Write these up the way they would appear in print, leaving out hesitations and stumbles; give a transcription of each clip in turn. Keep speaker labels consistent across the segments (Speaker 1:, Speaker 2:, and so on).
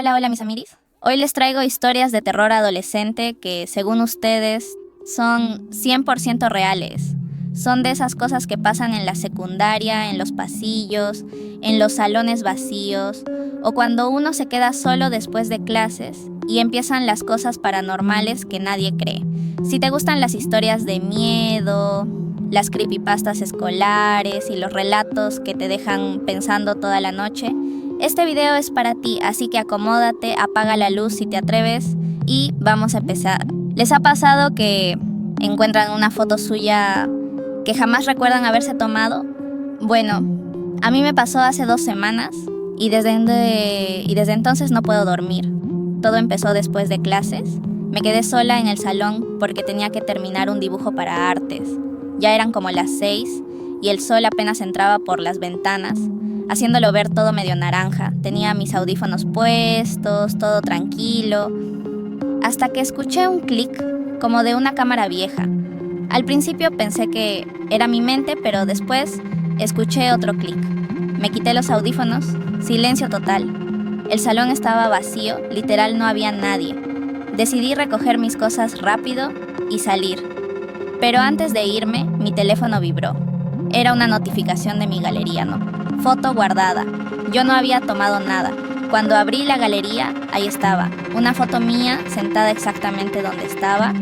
Speaker 1: Hola, hola mis amiris. Hoy les traigo historias de terror adolescente que, según ustedes, son 100% reales. Son de esas cosas que pasan en la secundaria, en los pasillos, en los salones vacíos, o cuando uno se queda solo después de clases y empiezan las cosas paranormales que nadie cree. Si te gustan las historias de miedo, las creepypastas escolares y los relatos que te dejan pensando toda la noche, este video es para ti, así que acomódate, apaga la luz si te atreves y vamos a empezar. ¿Les ha pasado que encuentran una foto suya que jamás recuerdan haberse tomado? Bueno, a mí me pasó hace 2 semanas y desde entonces no puedo dormir. Todo empezó después de clases. Me quedé sola en el salón porque tenía que terminar un dibujo para artes. Ya eran como las 6 y el sol apenas entraba por las ventanas, haciéndolo ver todo medio naranja. Tenía mis audífonos puestos, todo tranquilo, hasta que escuché un clic como de una cámara vieja. Al principio pensé que era mi mente, pero después escuché otro clic. Me quité los audífonos, silencio total. El salón estaba vacío, literal no había nadie. Decidí recoger mis cosas rápido y salir. Pero antes de irme, mi teléfono vibró. Era una notificación de mi galería, ¿no? Foto guardada. Yo no había tomado nada. Cuando abrí la galería, ahí estaba. Una foto mía sentada exactamente donde estaba,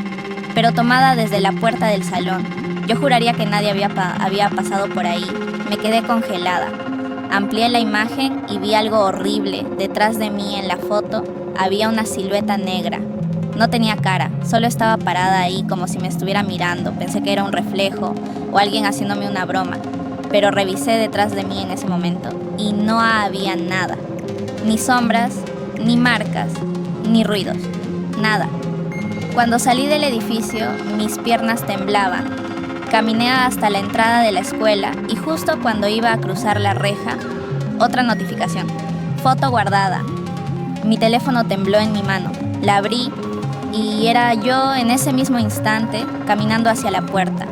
Speaker 1: pero tomada desde la puerta del salón. Yo juraría que nadie había pasado por ahí. Me quedé congelada. Amplié la imagen y vi algo horrible. Detrás de mí en la foto había una silueta negra. No tenía cara, solo estaba parada ahí como si me estuviera mirando. Pensé que era un reflejo o alguien haciéndome una broma, pero revisé detrás de mí en ese momento y no había nada. Ni sombras, ni marcas, ni ruidos, nada. Cuando salí del edificio, mis piernas temblaban. Caminé hasta la entrada de la escuela y justo cuando iba a cruzar la reja, otra notificación. Foto guardada. Mi teléfono tembló en mi mano. La abrí y era yo en ese mismo instante caminando hacia la puerta.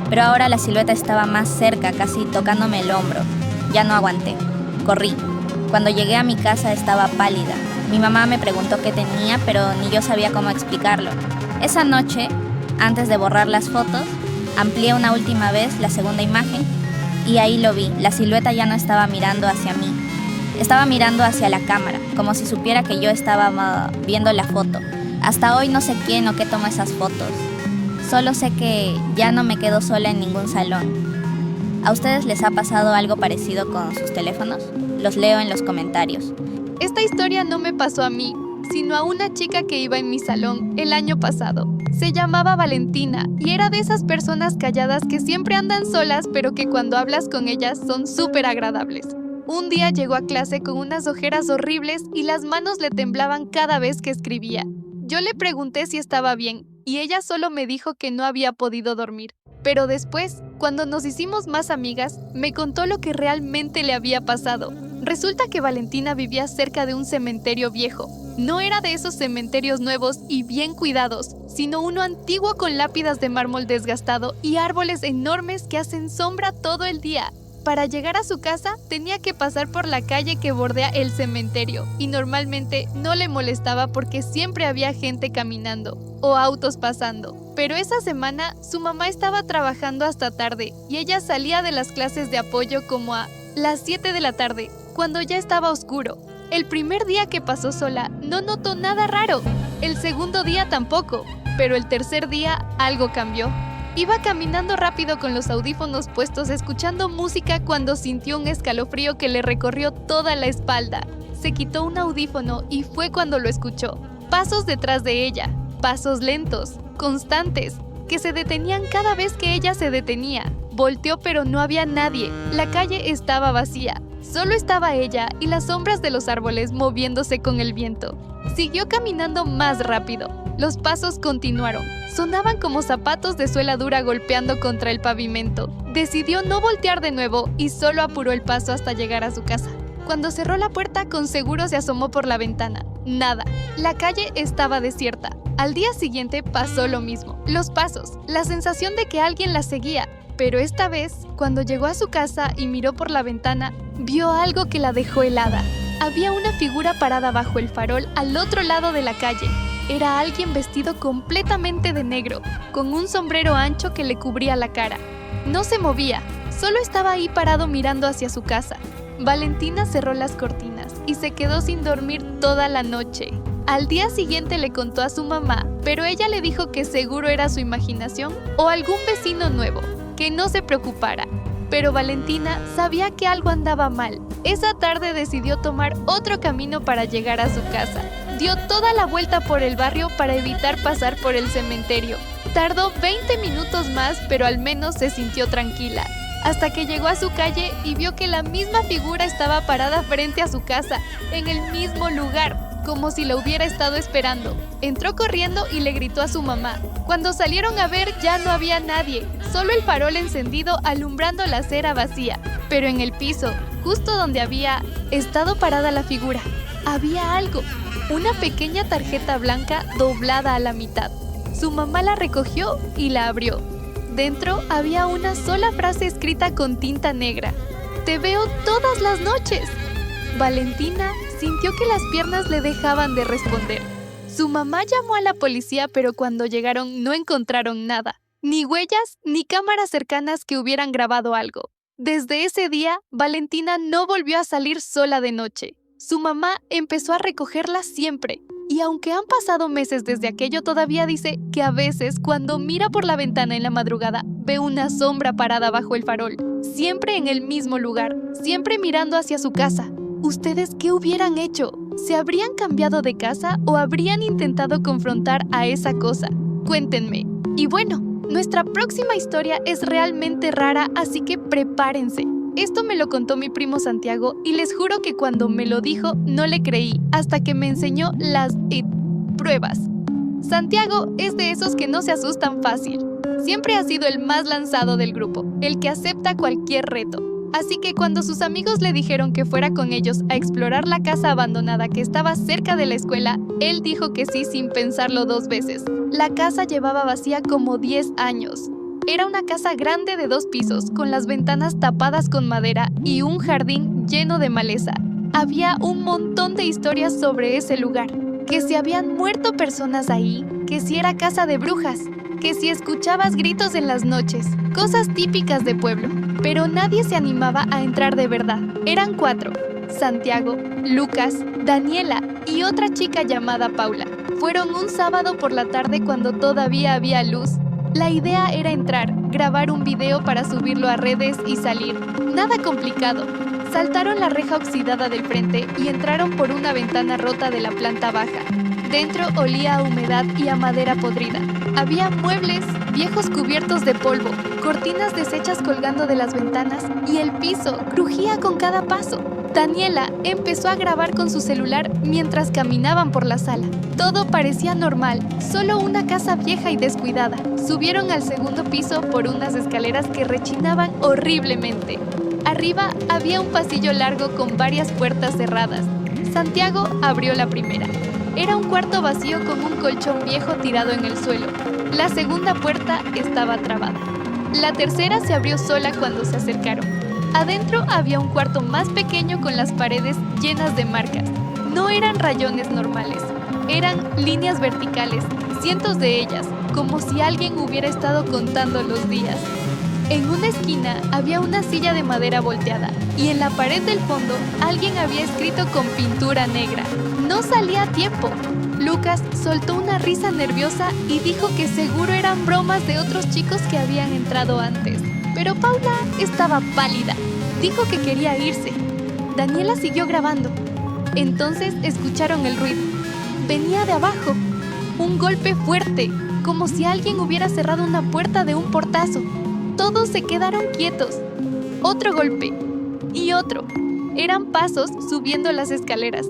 Speaker 1: Pero ahora la silueta estaba más cerca, casi tocándome el hombro. Ya no aguanté. Corrí. Cuando llegué a mi casa estaba pálida. Mi mamá me preguntó qué tenía, pero ni yo sabía cómo explicarlo. Esa noche, antes de borrar las fotos, amplié una última vez la segunda imagen y ahí lo vi. La silueta ya no estaba mirando hacia mí. Estaba mirando hacia la cámara, como si supiera que yo estaba viendo la foto. Hasta hoy no sé quién o qué tomó esas fotos. Solo sé que ya no me quedo sola en ningún salón. ¿A ustedes les ha pasado algo parecido con sus teléfonos? Los leo en los comentarios.
Speaker 2: Esta historia no me pasó a mí, sino a una chica que iba en mi salón el año pasado. Se llamaba Valentina y era de esas personas calladas que siempre andan solas, pero que cuando hablas con ellas son súper agradables. Un día llegó a clase con unas ojeras horribles y las manos le temblaban cada vez que escribía. Yo le pregunté si estaba bien y ella solo me dijo que no había podido dormir. Pero después, cuando nos hicimos más amigas, me contó lo que realmente le había pasado. Resulta que Valentina vivía cerca de un cementerio viejo. No era de esos cementerios nuevos y bien cuidados, sino uno antiguo con lápidas de mármol desgastado y árboles enormes que hacen sombra todo el día. Para llegar a su casa tenía que pasar por la calle que bordea el cementerio y normalmente no le molestaba porque siempre había gente caminando o autos pasando. Pero esa semana su mamá estaba trabajando hasta tarde y ella salía de las clases de apoyo como a las 7 de la tarde, cuando ya estaba oscuro. El primer día que pasó sola no notó nada raro, el segundo día tampoco, pero el tercer día algo cambió. Iba caminando rápido con los audífonos puestos escuchando música cuando sintió un escalofrío que le recorrió toda la espalda. Se quitó un audífono y fue cuando lo escuchó. Pasos detrás de ella, pasos lentos, constantes, que se detenían cada vez que ella se detenía. Volteó pero no había nadie, la calle estaba vacía. Solo estaba ella y las sombras de los árboles moviéndose con el viento. Siguió caminando más rápido. Los pasos continuaron. Sonaban como zapatos de suela dura golpeando contra el pavimento. Decidió no voltear de nuevo y solo apuró el paso hasta llegar a su casa. Cuando cerró la puerta, con seguro se asomó por la ventana. Nada. La calle estaba desierta. Al día siguiente pasó lo mismo. Los pasos, la sensación de que alguien la seguía. Pero esta vez, cuando llegó a su casa y miró por la ventana, vio algo que la dejó helada. había una figura parada bajo el farol al otro lado de la calle. Era alguien vestido completamente de negro, con un sombrero ancho que le cubría la cara. No se movía, solo estaba ahí parado mirando hacia su casa. Valentina cerró las cortinas y se quedó sin dormir toda la noche. Al día siguiente le contó a su mamá, pero ella le dijo que seguro era su imaginación o algún vecino nuevo, que no se preocupara. Pero Valentina sabía que algo andaba mal. Esa tarde decidió tomar otro camino para llegar a su casa. Dio toda la vuelta por el barrio para evitar pasar por el cementerio. Tardó 20 minutos más, pero al menos se sintió tranquila. Hasta que llegó a su calle y vio que la misma figura estaba parada frente a su casa, en el mismo lugar, como si la hubiera estado esperando. Entró corriendo y le gritó a su mamá. Cuando salieron a ver ya no había nadie, solo el farol encendido alumbrando la acera vacía. Pero en el piso, justo donde había estado parada la figura, había algo, una pequeña tarjeta blanca doblada a la mitad. Su mamá la recogió y la abrió. Dentro había una sola frase escrita con tinta negra. «Te veo todas las noches». Valentina sintió que las piernas le dejaban de responder. Su mamá llamó a la policía, pero cuando llegaron no encontraron nada. Ni huellas, ni cámaras cercanas que hubieran grabado algo. Desde ese día, Valentina no volvió a salir sola de noche. Su mamá empezó a recogerla siempre. Y aunque han pasado meses desde aquello, todavía dice que a veces, cuando mira por la ventana en la madrugada, ve una sombra parada bajo el farol, siempre en el mismo lugar, siempre mirando hacia su casa. ¿Ustedes qué hubieran hecho? ¿Se habrían cambiado de casa o habrían intentado confrontar a esa cosa? Cuéntenme. Y bueno, nuestra próxima historia es realmente rara, así que prepárense. Esto me lo contó mi primo Santiago y les juro que cuando me lo dijo no le creí hasta que me enseñó las pruebas. Santiago es de esos que no se asustan fácil. Siempre ha sido el más lanzado del grupo, el que acepta cualquier reto. Así que cuando sus amigos le dijeron que fuera con ellos a explorar la casa abandonada que estaba cerca de la escuela, él dijo que sí sin pensarlo 2 veces. La casa llevaba vacía como 10 años. Era una casa grande de 2 pisos, con las ventanas tapadas con madera y un jardín lleno de maleza. Había un montón de historias sobre ese lugar, que si habían muerto personas ahí, que si era casa de brujas, que si escuchabas gritos en las noches, cosas típicas de pueblo. Pero nadie se animaba a entrar de verdad. Eran 4, Santiago, Lucas, Daniela y otra chica llamada Paula. Fueron un sábado por la tarde cuando todavía había luz. La idea era entrar, grabar un video para subirlo a redes y salir. Nada complicado. Saltaron la reja oxidada del frente y entraron por una ventana rota de la planta baja. Dentro olía a humedad y a madera podrida. Había muebles viejos cubiertos de polvo, cortinas deshechas colgando de las ventanas y el piso crujía con cada paso. Daniela empezó a grabar con su celular mientras caminaban por la sala. Todo parecía normal, solo una casa vieja y descuidada. Subieron al segundo piso por unas escaleras que rechinaban horriblemente. Arriba había un pasillo largo con varias puertas cerradas. Santiago abrió la primera. Era un cuarto vacío con un colchón viejo tirado en el suelo. La segunda puerta estaba trabada. La tercera se abrió sola cuando se acercaron. Adentro había un cuarto más pequeño con las paredes llenas de marcas. No eran rayones normales, eran líneas verticales, cientos de ellas, como si alguien hubiera estado contando los días. En una esquina había una silla de madera volteada y en la pared del fondo alguien había escrito con pintura negra: «No salía a tiempo». Lucas soltó una risa nerviosa y dijo que seguro eran bromas de otros chicos que habían entrado antes. Pero Paula estaba pálida. Dijo que quería irse. Daniela siguió grabando. Entonces escucharon el ruido. Venía de abajo. Un golpe fuerte, como si alguien hubiera cerrado una puerta de un portazo. Todos se quedaron quietos. Otro golpe. Y otro. Eran pasos subiendo las escaleras.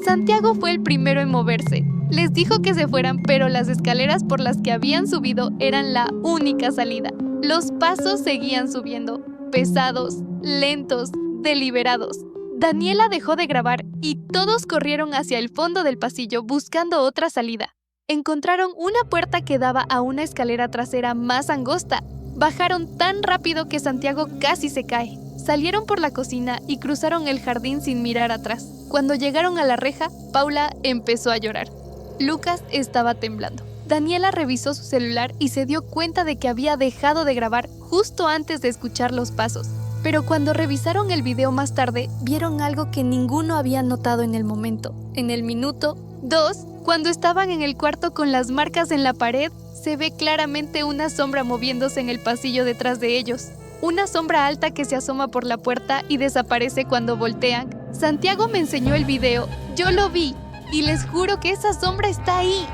Speaker 2: Santiago fue el primero en moverse. Les dijo que se fueran, pero las escaleras por las que habían subido eran la única salida. Los pasos seguían subiendo, pesados, lentos, deliberados. Daniela dejó de grabar y todos corrieron hacia el fondo del pasillo buscando otra salida. Encontraron una puerta que daba a una escalera trasera más angosta. Bajaron tan rápido que Santiago casi se cae. Salieron por la cocina y cruzaron el jardín sin mirar atrás. Cuando llegaron a la reja, Paula empezó a llorar. Lucas estaba temblando. Daniela revisó su celular y se dio cuenta de que había dejado de grabar justo antes de escuchar los pasos. Pero cuando revisaron el video más tarde, vieron algo que ninguno había notado en el momento. En el minuto 2, cuando estaban en el cuarto con las marcas en la pared, se ve claramente una sombra moviéndose en el pasillo detrás de ellos. Una sombra alta que se asoma por la puerta y desaparece cuando voltean. Santiago me enseñó el video, yo lo vi y les juro que esa sombra está ahí.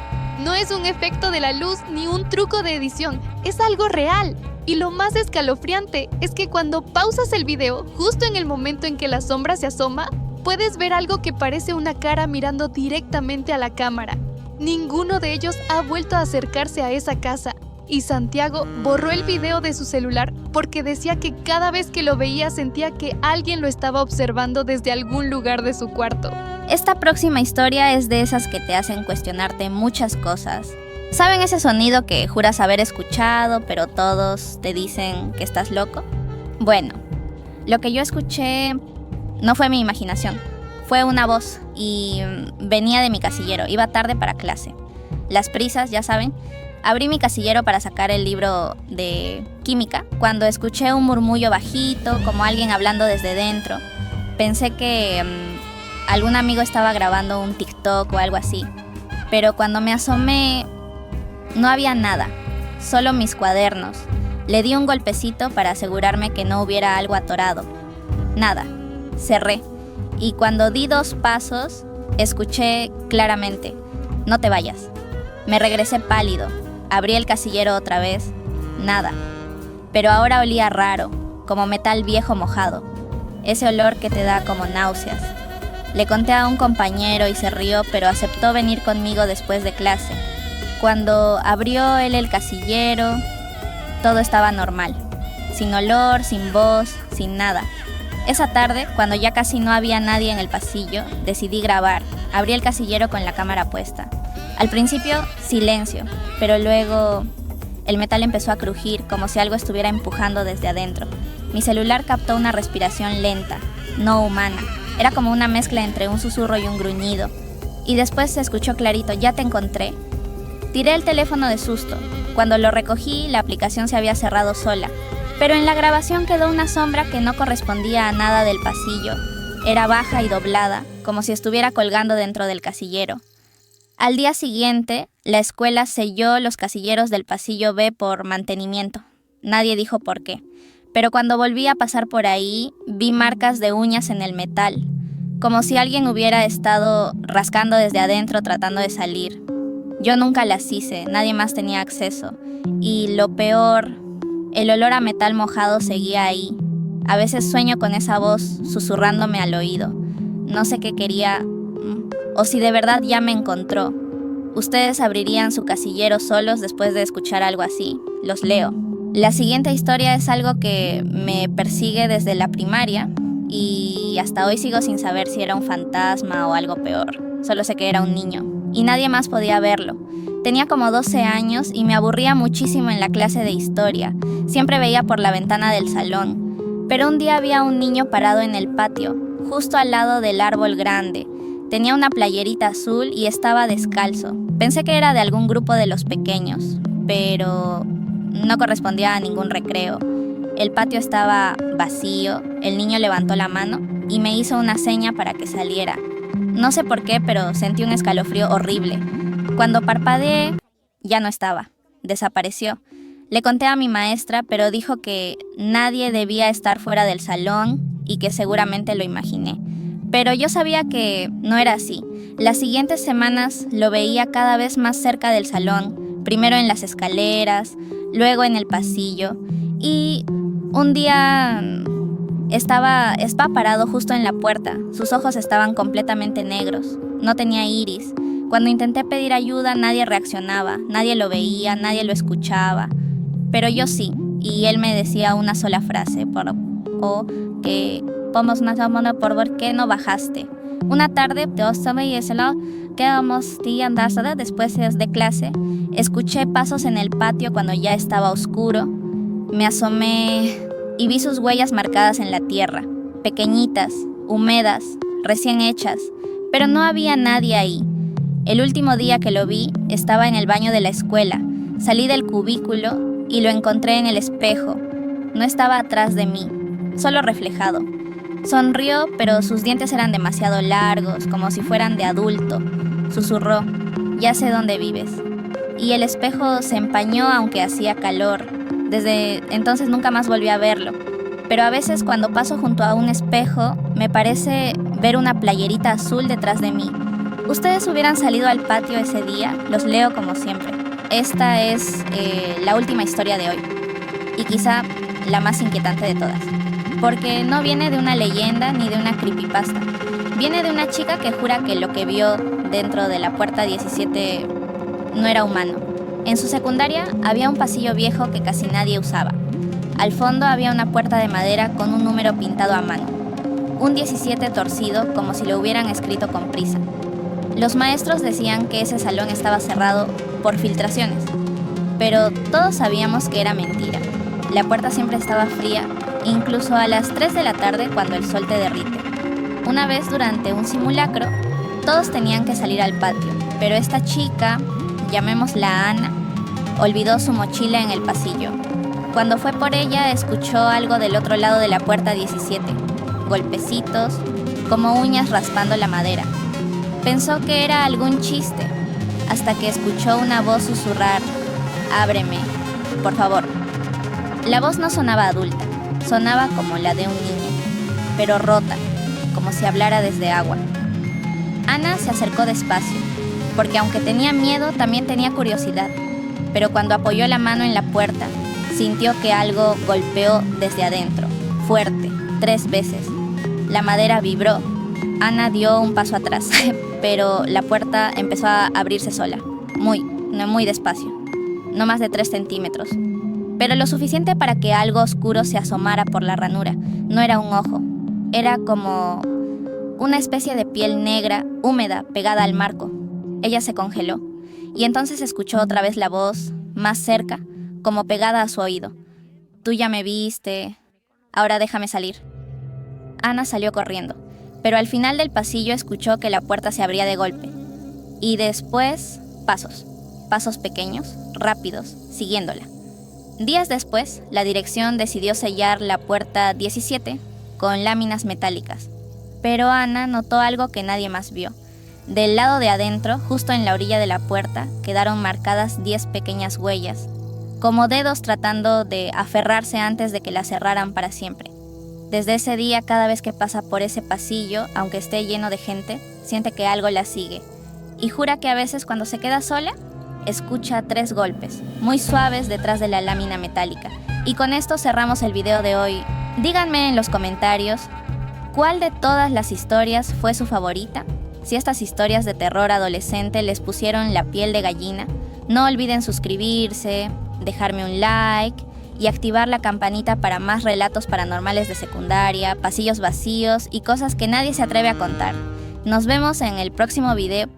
Speaker 2: No es un efecto de la luz ni un truco de edición, es algo real. Y lo más escalofriante es que cuando pausas el video, justo en el momento en que la sombra se asoma, puedes ver algo que parece una cara mirando directamente a la cámara. Ninguno de ellos ha vuelto a acercarse a esa casa. Y Santiago borró el video de su celular porque decía que cada vez que lo veía sentía que alguien lo estaba observando desde algún lugar de su cuarto.
Speaker 1: Esta próxima historia es de esas que te hacen cuestionarte muchas cosas. ¿Saben ese sonido que juras haber escuchado, pero todos te dicen que estás loco? Bueno, lo que yo escuché no fue mi imaginación, fue una voz y venía de mi casillero, iba tarde para clase. Las prisas, ya saben. Abrí mi casillero para sacar el libro de química cuando escuché un murmullo bajito, como alguien hablando desde dentro. Pensé que algún amigo estaba grabando un TikTok o algo así. Pero cuando me asomé, no había nada, solo mis cuadernos. Le di un golpecito para asegurarme que no hubiera algo atorado. Nada, cerré. Y cuando di 2 pasos, escuché claramente, no te vayas. Me regresé pálido. Abrí el casillero otra vez, nada. Pero ahora olía raro, como metal viejo mojado. Ese olor que te da como náuseas. Le conté a un compañero y se rió, pero aceptó venir conmigo después de clase. Cuando abrió él el casillero, todo estaba normal. Sin olor, sin voz, sin nada. Esa tarde, cuando ya casi no había nadie en el pasillo, decidí grabar. Abrí el casillero con la cámara puesta. Al principio, silencio, pero luego el metal empezó a crujir como si algo estuviera empujando desde adentro. Mi celular captó una respiración lenta, no humana. Era como una mezcla entre un susurro y un gruñido. Y después se escuchó clarito, ya te encontré. Tiré el teléfono de susto. Cuando lo recogí, la aplicación se había cerrado sola. Pero en la grabación quedó una sombra que no correspondía a nada del pasillo. Era baja y doblada, como si estuviera colgando dentro del casillero. Al día siguiente, la escuela selló los casilleros del pasillo B por mantenimiento. Nadie dijo por qué. Pero cuando volví a pasar por ahí, vi marcas de uñas en el metal, como si alguien hubiera estado rascando desde adentro tratando de salir. Yo nunca las hice, nadie más tenía acceso. Y lo peor, el olor a metal mojado seguía ahí. A veces sueño con esa voz susurrándome al oído. No sé qué quería, o si de verdad ya me encontró. ¿Ustedes abrirían su casillero solos después de escuchar algo así? Los leo. La siguiente historia es algo que me persigue desde la primaria y hasta hoy sigo sin saber si era un fantasma o algo peor. Solo sé que era un niño y nadie más podía verlo. Tenía como 12 años y me aburría muchísimo en la clase de historia. Siempre veía por la ventana del salón. Pero un día había un niño parado en el patio, justo al lado del árbol grande. Tenía una playerita azul y estaba descalzo. Pensé que era de algún grupo de los pequeños, pero no correspondía a ningún recreo. El patio estaba vacío, el niño levantó la mano y me hizo una seña para que saliera. No sé por qué, pero sentí un escalofrío horrible. Cuando parpadeé, ya no estaba, desapareció. Le conté a mi maestra, pero dijo que nadie debía estar fuera del salón y que seguramente lo imaginé. Pero yo sabía que no era así. Las siguientes semanas lo veía cada vez más cerca del salón, primero en las escaleras, luego en el pasillo. Y un día estaba parado justo en la puerta. Sus ojos estaban completamente negros, no tenía iris. Cuando intenté pedir ayuda, nadie reaccionaba, nadie lo veía, nadie lo escuchaba. Pero yo sí, y él me decía una sola frase, por qué no bajaste. Una tarde, después de clase, escuché pasos en el patio cuando ya estaba oscuro. Me asomé y vi sus huellas marcadas en la tierra, pequeñitas, húmedas, recién hechas, pero no había nadie ahí. El último día que lo vi, estaba en el baño de la escuela. Salí del cubículo y lo encontré en el espejo. No estaba atrás de mí, solo reflejado. Sonrió, pero sus dientes eran demasiado largos, como si fueran de adulto. Susurró: «Ya sé dónde vives». Y el espejo se empañó aunque hacía calor. Desde entonces nunca más volví a verlo. Pero a veces cuando paso junto a un espejo, me parece ver una playerita azul detrás de mí. ¿Ustedes hubieran salido al patio ese día? Los leo como siempre. Esta es la última historia de hoy. Y quizá la más inquietante de todas. Porque no viene de una leyenda ni de una creepypasta. Viene de una chica que jura que lo que vio dentro de la puerta 17 no era humano. En su secundaria había un pasillo viejo que casi nadie usaba. Al fondo había una puerta de madera con un número pintado a mano. Un 17 torcido, como si lo hubieran escrito con prisa. Los maestros decían que ese salón estaba cerrado por filtraciones, pero todos sabíamos que era mentira. La puerta siempre estaba fría, incluso a las 3 de la tarde cuando el sol te derrite. Una vez durante un simulacro, todos tenían que salir al patio, pero esta chica, llamémosla Ana, olvidó su mochila en el pasillo. Cuando fue por ella, escuchó algo del otro lado de la puerta 17, golpecitos, como uñas raspando la madera. Pensó que era algún chiste, hasta que escuchó una voz susurrar: «Ábreme, por favor». La voz no sonaba adulta, sonaba como la de un niño, pero rota, como si hablara desde agua. Ana se acercó despacio, porque aunque tenía miedo, también tenía curiosidad. Pero cuando apoyó la mano en la puerta, sintió que algo golpeó desde adentro, fuerte, 3 veces. La madera vibró. Ana dio un paso atrás, pero la puerta empezó a abrirse sola, muy despacio, no más de 3 centímetros. Pero lo suficiente para que algo oscuro se asomara por la ranura. No era un ojo, era como una especie de piel negra, húmeda, pegada al marco. Ella se congeló, y entonces escuchó otra vez la voz, más cerca, como pegada a su oído: «Tú ya me viste, ahora déjame salir». Ana salió corriendo, pero al final del pasillo escuchó que la puerta se abría de golpe. Y después, pasos pequeños, rápidos, siguiéndola. Días después, la dirección decidió sellar la puerta 17 con láminas metálicas. Pero Ana notó algo que nadie más vio. Del lado de adentro, justo en la orilla de la puerta, quedaron marcadas 10 pequeñas huellas, como dedos tratando de aferrarse antes de que la cerraran para siempre. Desde ese día, cada vez que pasa por ese pasillo, aunque esté lleno de gente, siente que algo la sigue. Y jura que a veces cuando se queda sola, escucha 3 golpes, muy suaves detrás de la lámina metálica. Y con esto cerramos el video de hoy. Díganme en los comentarios, ¿cuál de todas las historias fue su favorita? Si estas historias de terror adolescente les pusieron la piel de gallina, no olviden suscribirse, dejarme un like y activar la campanita para más relatos paranormales de secundaria, pasillos vacíos y cosas que nadie se atreve a contar. Nos vemos en el próximo video.